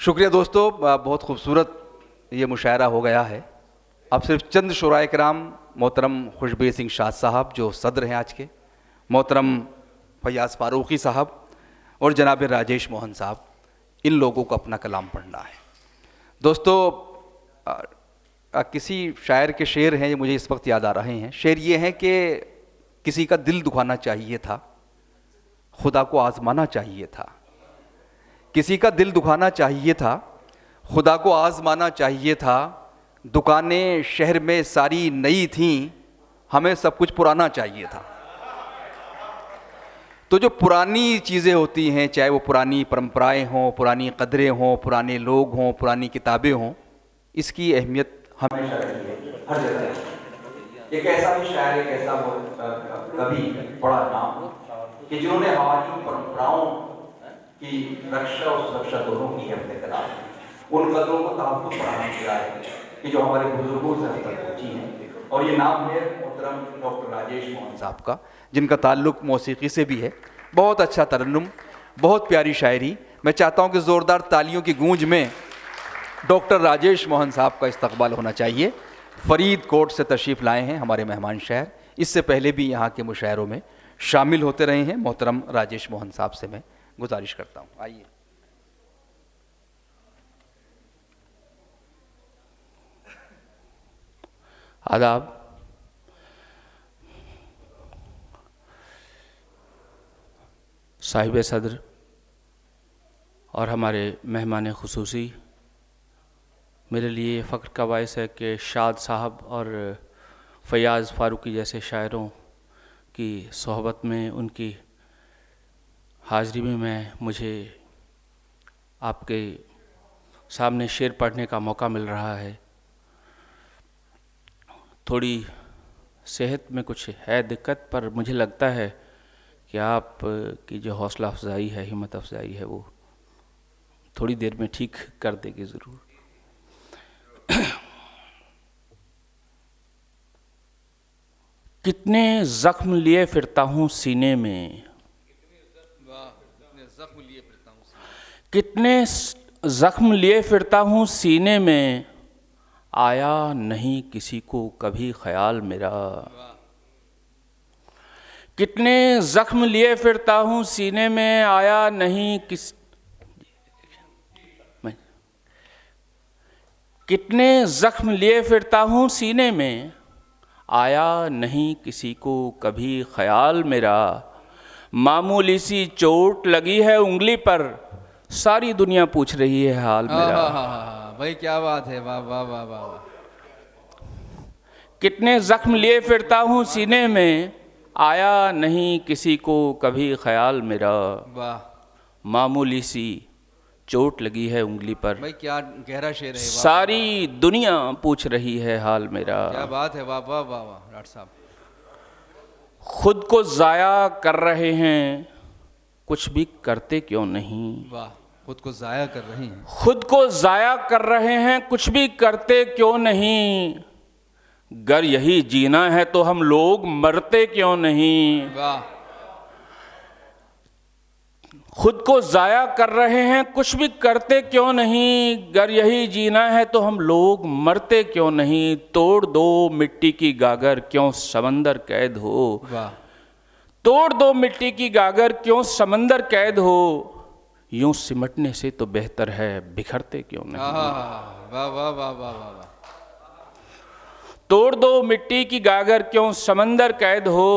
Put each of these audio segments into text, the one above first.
शुक्रिया दोस्तों, बहुत खूबसूरत ये मुशायरा हो गया है। अब सिर्फ चंद शुराए किराम, मोहतरम खुशबीर सिंह शाद साहब जो सदर हैं आज के, मोहतरम फयाज़ फारूकी साहब और जनाब राजेश मोहन साहब, इन लोगों को अपना कलाम पढ़ना है। दोस्तों, किसी शायर के शेर हैं, ये मुझे इस वक्त याद आ रहे हैं। शेर ये हैं कि किसी का दिल दुखाना चाहिए था, खुदा को आज़माना चाहिए था। किसी का दिल दुखाना चाहिए था, खुदा को आज़माना चाहिए था। दुकानें शहर में सारी नई थीं, हमें सब कुछ पुराना चाहिए था। तो जो पुरानी चीज़ें होती हैं, चाहे वो पुरानी परंपराएं हों, पुरानी कदरें हों, पुराने लोग हों, पुरानी किताबें हों, इसकी अहमियत हमेशा रही है, हर जगह। एक ऐसा भी शायर, एक ऐसा कवि बड़ा नाम कि जिन्होंने हमारी परंपराओं की रक्षा और सुरक्षा दोनों की है अपने खिलाफ, उन कदरों को तहफ़्फ़ुज़ फराहम किया है कि जो हमारे बुजुर्गों से हम तक पहुँची हैं। और ये नाम है मोहतरम डॉक्टर राजेश मोहन साहब का, जिनका ताल्लुक़ मौसीक़ी से भी है। बहुत अच्छा तरन्नुम, बहुत प्यारी शायरी। मैं चाहता हूँ कि ज़ोरदार तालियों की गूंज में डॉक्टर राजेश मोहन साहब का इस्तकबाल होना चाहिए। फरीदकोट से तशरीफ़ लाए हैं हमारे मेहमान शायर, इससे पहले भी यहाँ के मुशायरों में शामिल होते रहे हैं। मोहतरम राजेश मोहन साहब से मैं गुजारिश करता हूँ, आइए। आदाब। साहिब सदर और हमारे मेहमान खुसूसी, मेरे लिए फ़ख्र का बायस है कि शाद साहब और फयाज़ फारूकी जैसे शायरों की सोहबत में, उनकी हाज़री में मुझे आपके सामने शेर पढ़ने का मौका मिल रहा है। थोड़ी सेहत में कुछ है दिक्कत, पर मुझे लगता है कि आप की जो हौसला अफजाई है, हिम्मत अफजाई है, वो थोड़ी देर में ठीक कर देगी ज़रूर। कितने ज़ख्म लिए फिरता हूँ सीने में, कितने ज़ख्म लिए फिरता हूँ सीने में, आया नहीं किसी को कभी ख्याल मेरा। कितने ज़ख्म लिए फिरता हूँ सीने में, आया नहीं कितने ज़ख्म लिए फिरता हूँ सीने में, आया नहीं किसी को कभी ख्याल मेरा। मामूली सी चोट लगी है उंगली पर, सारी दुनिया पूछ रही है हाल मेरा। भाई क्या बात है, वाह वाह वाह वाह। कितने ज़ख्म लिए फिरता हूँ सीने में, आया नहीं किसी को कभी ख्याल मेरा। वाह, मामूली सी चोट लगी है उंगली पर, भाई क्या गहरा शेर है। सारी दुनिया पूछ रही है हाल मेरा। क्या बात है, वाह वाह वाह वाह। डॉक्टर साहब, खुद को ज़ाया कर रहे हैं, कुछ भी करते क्यों नहीं। वाह, खुद को ज़ाया कर रहे हैं, खुद को ज़ाया कर रहे हैं, कुछ भी करते क्यों नहीं। गर यही जीना है तो हम लोग मरते क्यों नहीं। वाह। खुद को ज़ाया कर रहे हैं, कुछ भी करते क्यों नहीं। गर यही जीना है तो हम लोग मरते क्यों नहीं। तोड़ दो मिट्टी की गागर, क्यों समंदर कैद हो। वाह, तोड़ दो मिट्टी की गागर, क्यों समंदर कैद हो। यूं सिमटने से तो बेहतर है बिखरते क्यों नहीं। वाह वाह वाह वाह वाह। तोड़ दो मिट्टी की गागर, क्यों समंदर कैद हो।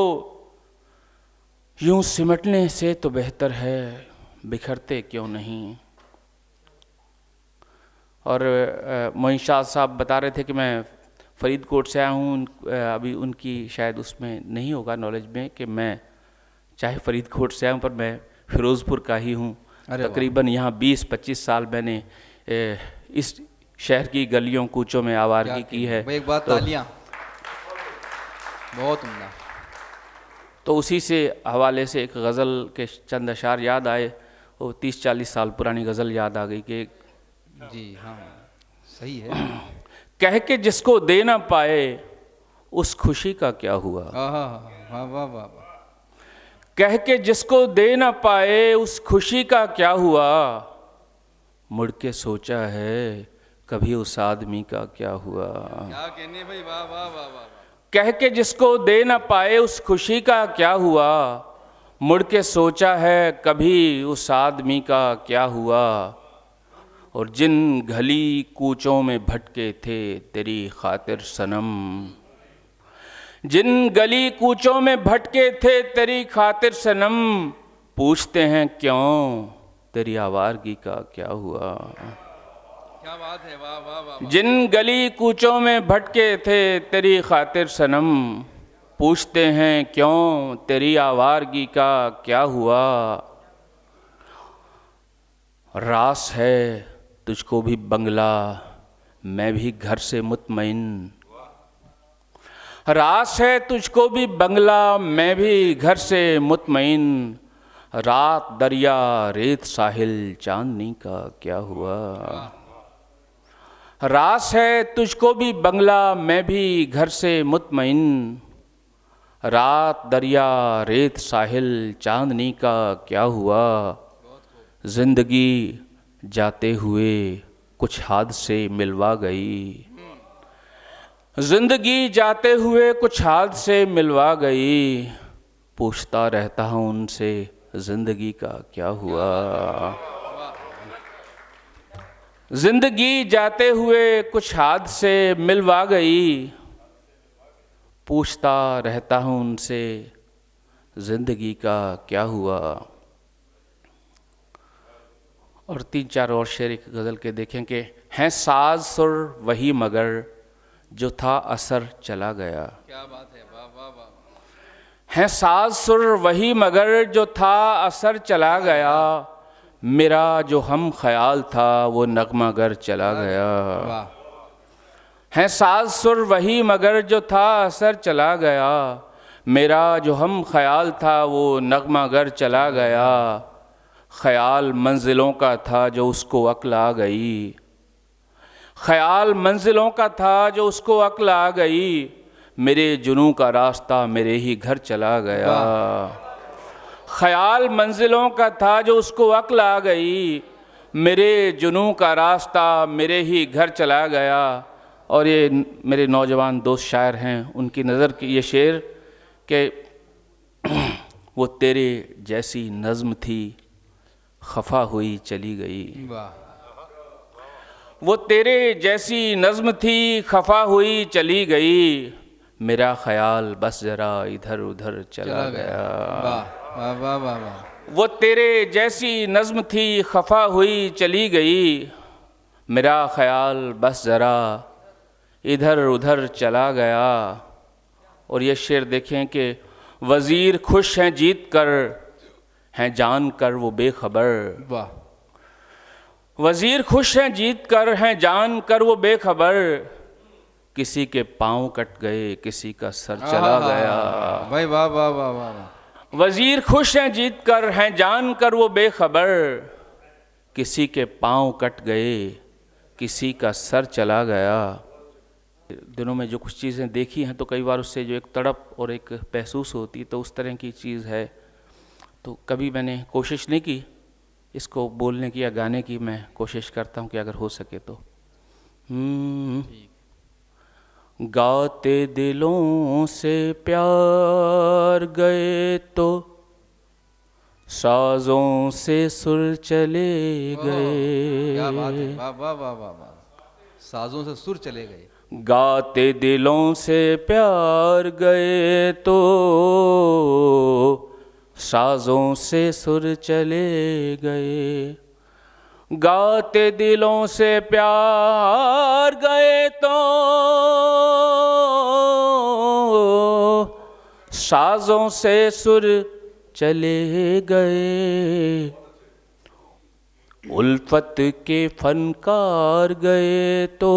यूं सिमटने से तो बेहतर है बिखरते क्यों नहीं। और मोइन शाह साहब बता रहे थे कि मैं फरीदकोट से आया हूँ। अभी उनकी शायद उसमें नहीं होगा नॉलेज में कि मैं चाहे फरीदकोट से आया हूँ, पर मैं फ़िरोज़पुर का ही हूँ। तकरीबन यहाँ 20-25 साल मैंने इस शहर की गलियों कूचों में आवारगी की है। एक बात, तालियां, बहुत उम्दा। तो उसी से हवाले से एक गज़ल के चंद अशार याद आए। वो 30-40 साल पुरानी गज़ल याद आ गई कि जी हाँ, सही है। कह के जिसको दे ना पाए उस खुशी का क्या हुआ। वाह वाह वाह। कह के जिसको दे ना पाए उस खुशी का क्या हुआ। मुड़ के सोचा है कभी उस आदमी का क्या हुआ। क्या कहने भाई, वाह वाह वाह वाह। कह के जिसको दे ना पाए उस खुशी का क्या हुआ, मुड़ के सोचा है कभी उस आदमी का क्या हुआ। और जिन गली कूचों में भटके थे तेरी खातिर सनम, जिन गली कूचों में भटके थे तेरी खातिर सनम, पूछते हैं क्यों तेरी आवारगी का क्या हुआ। क्या बात है, वाह वाह वाह। जिन गली कूचों में भटके थे तेरी खातिर सनम, पूछते हैं क्यों तेरी आवारगी का क्या हुआ। रास है तुझको भी बंगला मैं भी घर से मुतमईन, रास है तुझको भी बंगला मैं भी घर से मुतमईन, रात दरिया रेत साहिल चांदनी का क्या हुआ। रास है तुझको भी बंगला मैं भी घर से मुतमईन, रात दरिया रेत साहिल चांदनी का क्या हुआ। जिंदगी जाते हुए कुछ हादसे मिलवा गई, जिंदगी जाते हुए कुछ हादसे मिलवा गई, पूछता रहता हूँ उनसे जिंदगी का क्या हुआ। जिंदगी जाते हुए कुछ हादसे मिलवा गई, पूछता रहता हूँ उनसे जिंदगी का क्या हुआ। और 3-4 और शेर एक गज़ल के देखें कि हैं साज सुर वही मगर जो था असर चला गया। क्या बात है, वाह वाह वाह। हैं साज सुर वही मगर जो था असर चला गया, मेरा जो हम ख्याल था वो नगमा गर चला गया। वाह। हैं साज सुर वही मगर जो था असर चला गया, मेरा जो हम ख्याल था वो नगमा गर चला गया। ख्याल मंजिलों का था जो उसको अक्ल आ गई, ख्याल मंजिलों का था जो उसको अक्ल आ गई, मेरे जुनूं का रास्ता मेरे ही घर चला गया। ख्याल मंजिलों का था जो उसको अक्ल आ गई, मेरे जुनूं का रास्ता मेरे ही घर चला गया। और ये मेरे नौजवान दोस्त शायर हैं, उनकी नज़र की ये शेर कि वो तेरे जैसी नज़्म थी खफा हुई चली गई। वाह। वो तेरे जैसी नज़्म थी खफा हुई चली गई, मेरा ख्याल बस जरा इधर उधर चला गया। वाह वाह वाह वाह वाह। वो तेरे जैसी नज़्म थी खफा हुई चली गई, मेरा ख्याल बस जरा इधर उधर चला गया। और ये शेर देखें कि वज़ीर खुश हैं जीत कर, हैं जान कर वो बेखबर। वाह। वज़ीर खुश हैं जीत कर, हैं जान कर वो बेखबर, किसी के पाँव कट गए किसी का सर चला गया। भाई वाह वाह वाह वाह। वज़ीर खुश हैं जीत कर, हैं जान कर वो बेखबर, किसी के पाँव कट गए किसी का सर चला गया। दिनों में जो कुछ चीज़ें देखी हैं तो कई बार उससे जो एक तड़प और एक महसूस होती, तो उस तरह की चीज़ है। तो कभी मैंने कोशिश नहीं की इसको बोलने की या गाने की, मैं कोशिश करता हूँ कि अगर हो सके तो। गाते दिलों से प्यार गए तो साजों से सुर चले गए। क्या बात है, वाह वाह वाह वाह वाह। साजों से सुर चले गए। गाते दिलों से प्यार गए तो साजों से सुर चले गए। गाते दिलों से प्यार गए तो साजों से सुर चले गए। उल्फत के फनकार गए तो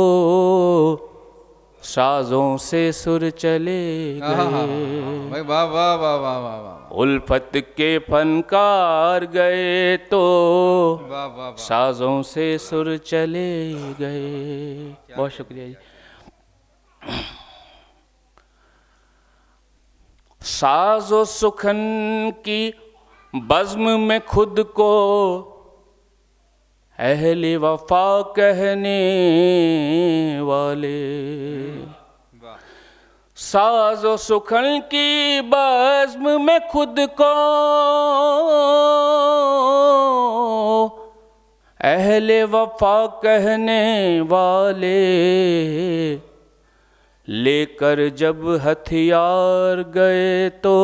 साजों से सुर चले गए। भाई वाह वाह वाह वाह वाह वाह। उल्फत के फनकार गए तो वाह वाह वाह। साजों से सुर चले गए। बहुत शुक्रिया जी। साजो सुखन की बज़्म में खुद को अहले वफा कहने वाले, साज़ो सुखन की बज़्म में खुद को अहले वफा कहने वाले, लेकर जब हथियार गए तो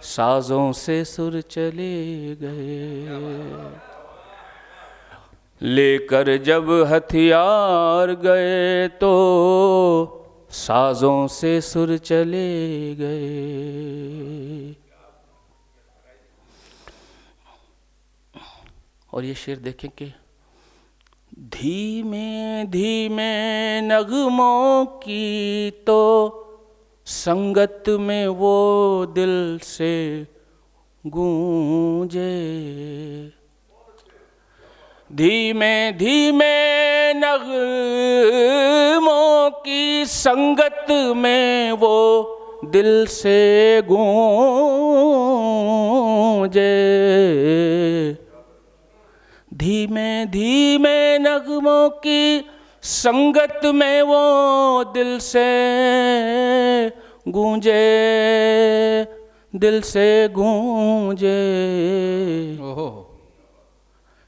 साज़ों से सुर चले गए। लेकर जब हथियार गए तो साज़ों से सुर चले गए। और ये शेर देखें कि धीमे धीमे नगमों की तो संगत में वो दिल से गूंजे। धीमे धीमे नगमों की संगत में वो दिल से गूंजे। धीमे धीमे नगमों की संगत में वो दिल से गूंजे, दिल से गूंजे।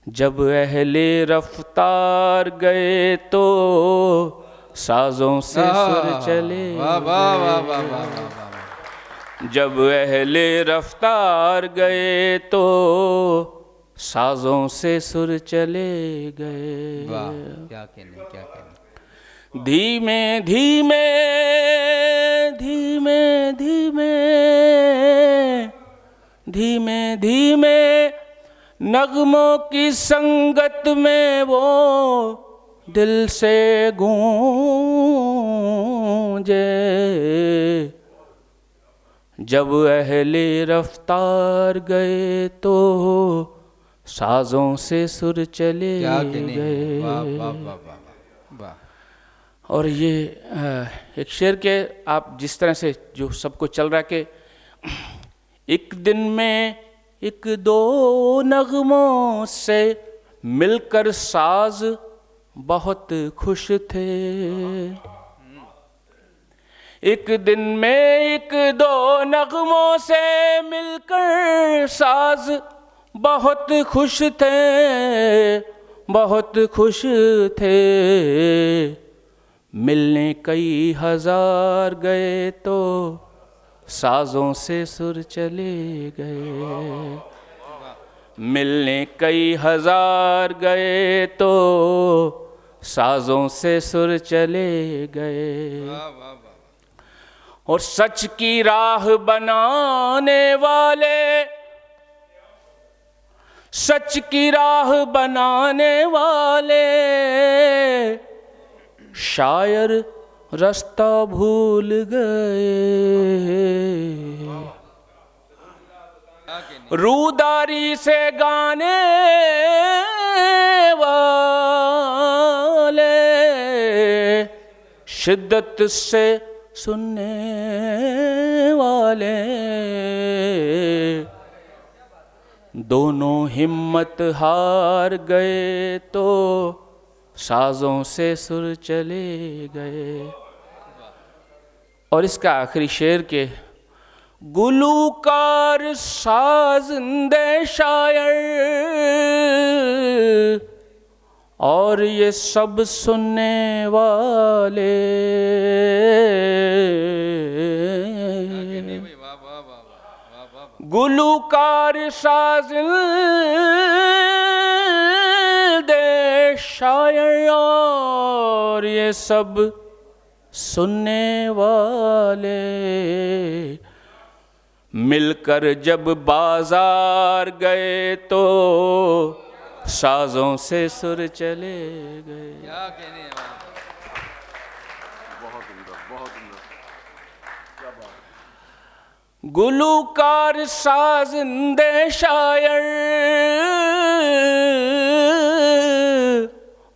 जब अहले रफ्तार गए तो साज़ों से सुर चले गए। जब अहले रफ्तार गए तो साज़ों से सुर चले गए। क्या कहने, क्या कहने। धीमे धीमे धीमे धीमे धीमे धीमे नगमों की संगत में वो दिल से गूंजे। जब अहले रफ्तार गए तो साज़ों से सुर चले गए। वाह वाह वाह वाह वाह। और ये एक शेर के आप जिस तरह से जो सबको चल रहा है कि एक दिन में एक दो नगमों से मिलकर साज बहुत खुश थे। एक दिन में एक दो नगमों से मिलकर साज बहुत खुश थे, बहुत खुश थे। मिलने कई हजार गए तो साज़ों से सुर चले गए। मिलने कई हजार गए तो साज़ों से सुर चले गए। और सच की राह बनाने वाले, सच की राह बनाने वाले शायर रास्ता भूल गए। रूदारी से गाने वाले शिद्दत से सुनने वाले दोनों हिम्मत हार गए तो साज़ों से सुर चले गए। और इसका आखिरी शेर के गुलूकार साज़िंदे शायर और ये सब सुनने वाले, गुलूकार साज़िंदे शायर और ये सब सुनने वाले मिलकर जब बाजार गए तो साज़ों से सुर चले गए। क्या कहने हैं। गुलूकार साज़िंदे शायर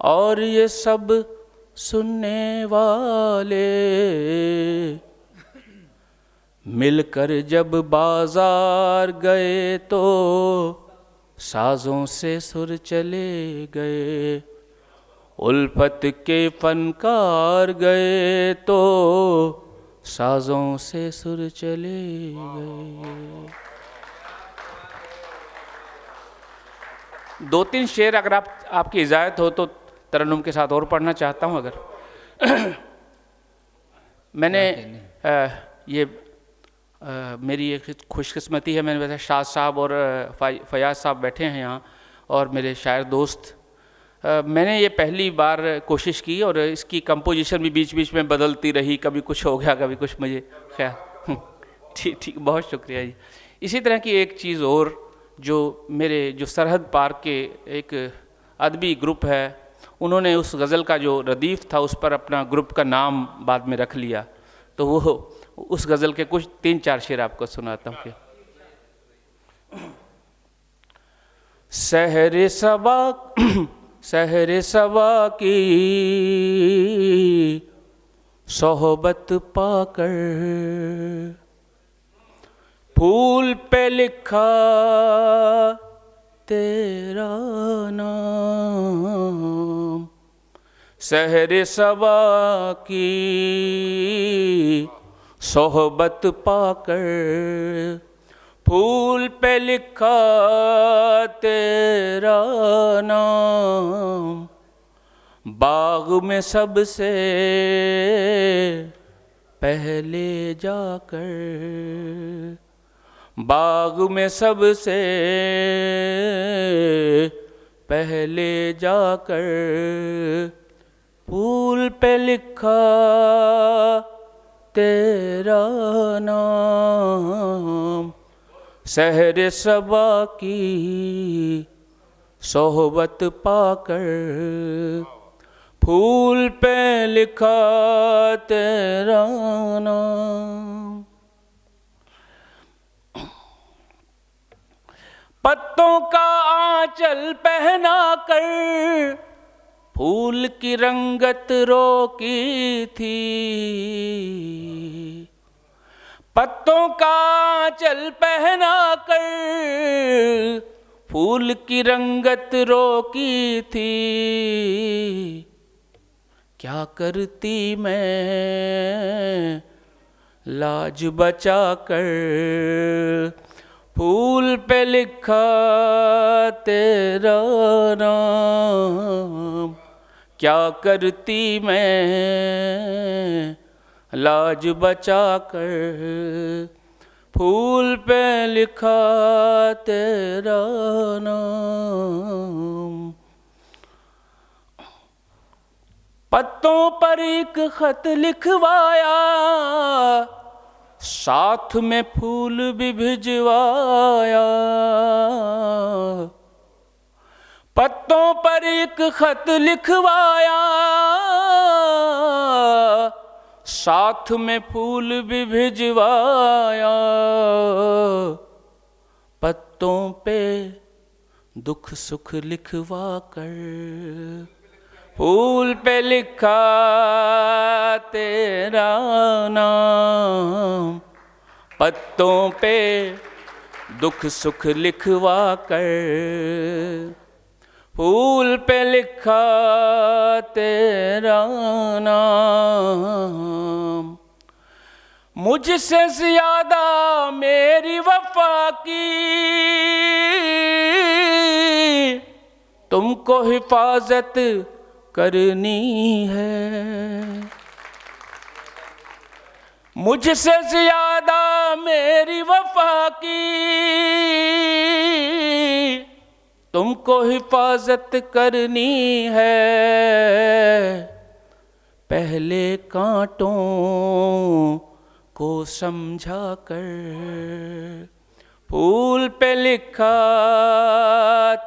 और ये सब सुनने वाले मिलकर जब बाजार गए तो साजों से सुर चले गए, उल्फत के फनकार गए तो साजों से सुर चले गए। दो तीन शेर अगर आपकी इजाज़त हो तो तरन्नुम के साथ और पढ़ना चाहता हूँ। अगर मैंने मेरी एक खुशकिस्मती है, मैंने वैसे शाद साहब और फयाज साहब बैठे हैं यहाँ और मेरे शायर दोस्त, मैंने ये पहली बार कोशिश की और इसकी कंपोजिशन भी बीच बीच में बदलती रही, कभी कुछ हो गया कभी कुछ, मुझे ख्याल ठीक, बहुत शुक्रिया जी। इसी तरह की एक चीज़ और, जो मेरे जो सरहद पार के एक अदबी ग्रुप है, उन्होंने उस गज़ल का जो रदीफ़ था उस पर अपना ग्रुप का नाम बाद में रख लिया, तो वो उस गज़ल के कुछ 3-4 शेर आपको सुनाता हूँ कि सहरे सबा की सोहबत पाकर, फूल पे लिखा तेरा नाम। सहरे सबा की सोहबत पाकर, फूल पे लिखा तेरा नाम। बाग में सबसे पहले जाकर, बाग में सबसे पहले जाकर, फूल पे लिखा तेरा नाम। सहरे सबा की सोहबत पाकर, फूल पे लिखा तेरा नाम। पत्तों का आंचल पहना कर, फूल की रंगत रोकी थी। पत्तों का आंचल पहना कर, फूल की रंगत रोकी थी। क्या करती मैं लाज बचा कर, फूल पे लिखा तेरा नाम। क्या करती मैं लाज बचा कर, फूल पे लिखा तेरा नाम। पत्तों पर एक खत लिखवाया, साथ में फूल भी भिजवाया। पत्तों पर एक खत लिखवाया, साथ में फूल भी भिजवाया। पत्तों पे दुख सुख लिखवा कर, फूल पे लिखा तेरा नाम। पत्तों पे दुख सुख लिखवा कर, फूल पे लिखा तेरा नाम। मुझसे ज्यादा मेरी वफा की तुमको हिफाजत करनी है। मुझसे ज्यादा मेरी वफा की तुमको हिफाजत करनी है। पहले कांटों को समझा कर, फूल पे लिखा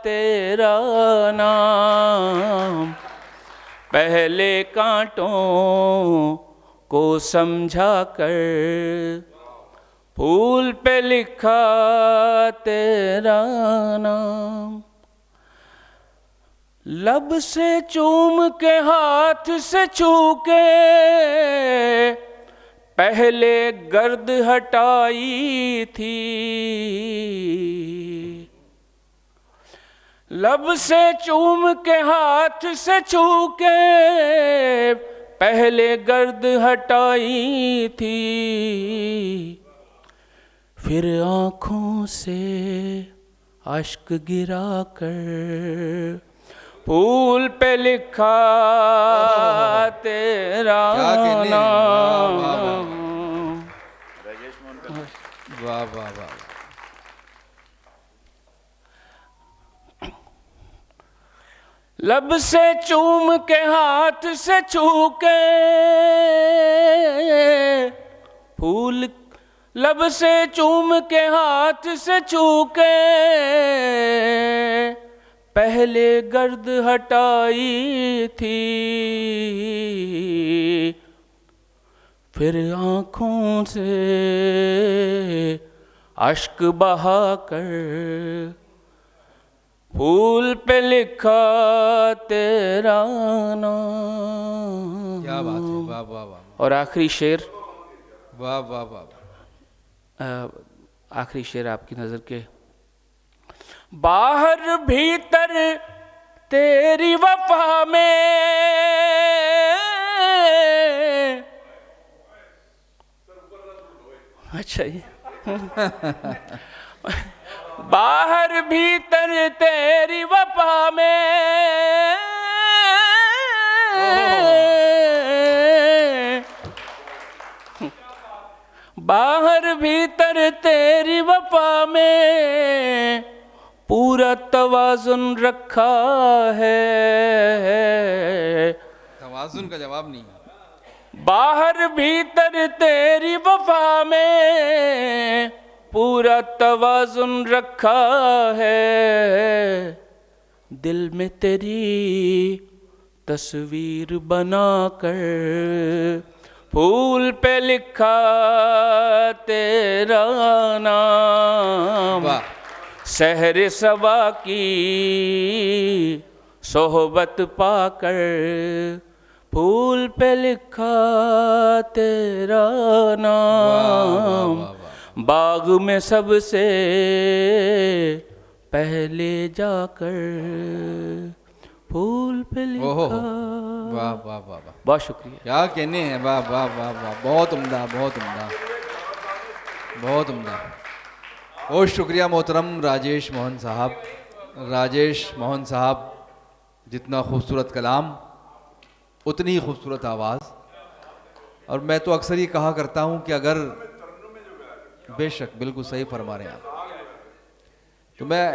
तेरा नाम। पहले कांटों को समझा कर, फूल पे लिखा तेरा नाम। लब से चूम के हाथ से छू के पहले गर्द हटाई थी। लब से चूम के हाथ से छू के पहले गर्द हटाई थी, फिर आँखों से अश्क गिरा कर फूल पे लिखा तेरा नाम। वाह वाह वाह। लब से चूम के हाथ से छू के फूल, लब से चूम के हाथ से छू के पहले गर्द हटाई थी, फिर आँखों से अश्क बहा कर फूल पे लिखा तेरा नाम। क्या बात है, वाह वाह वाह। और आखिरी शेर, वाह वाह वाह। आखिरी शेर आपकी नजर के, बाहर भीतर तेरी वफा में, अच्छा ये बाहर भीतर तेरी वफा में, बाहर भीतर तेरी वफा में पूरा तवाजुन रखा है। तवाजुन का जवाब नहीं है। बाहर भीतर तेरी वफा में पूरा तवाजुन रखा है, दिल में तेरी तस्वीर बना कर फूल पे लिखा तेरा नाम। सहर सबा की सोहबत पाकर फूल पे लिखा तेरा नाम। बाग में सबसे पहले जाकर फूल पे लिखा। वाह वाह वाह वाह, बहुत शुक्रिया। क्या कहने हैं, वाह वाह वाह वाह, बहुत उम्दा बहुत उम्दा बहुत उम्दा। बहुत शुक्रिया मोहतरम राजेश मोहन साहब। राजेश मोहन साहब जितना खूबसूरत कलाम उतनी ही खूबसूरत आवाज़। और मैं तो अक्सर ये कहा करता हूँ कि अगर, बेशक बिल्कुल सही फरमा रहे हैं आप, तो मैं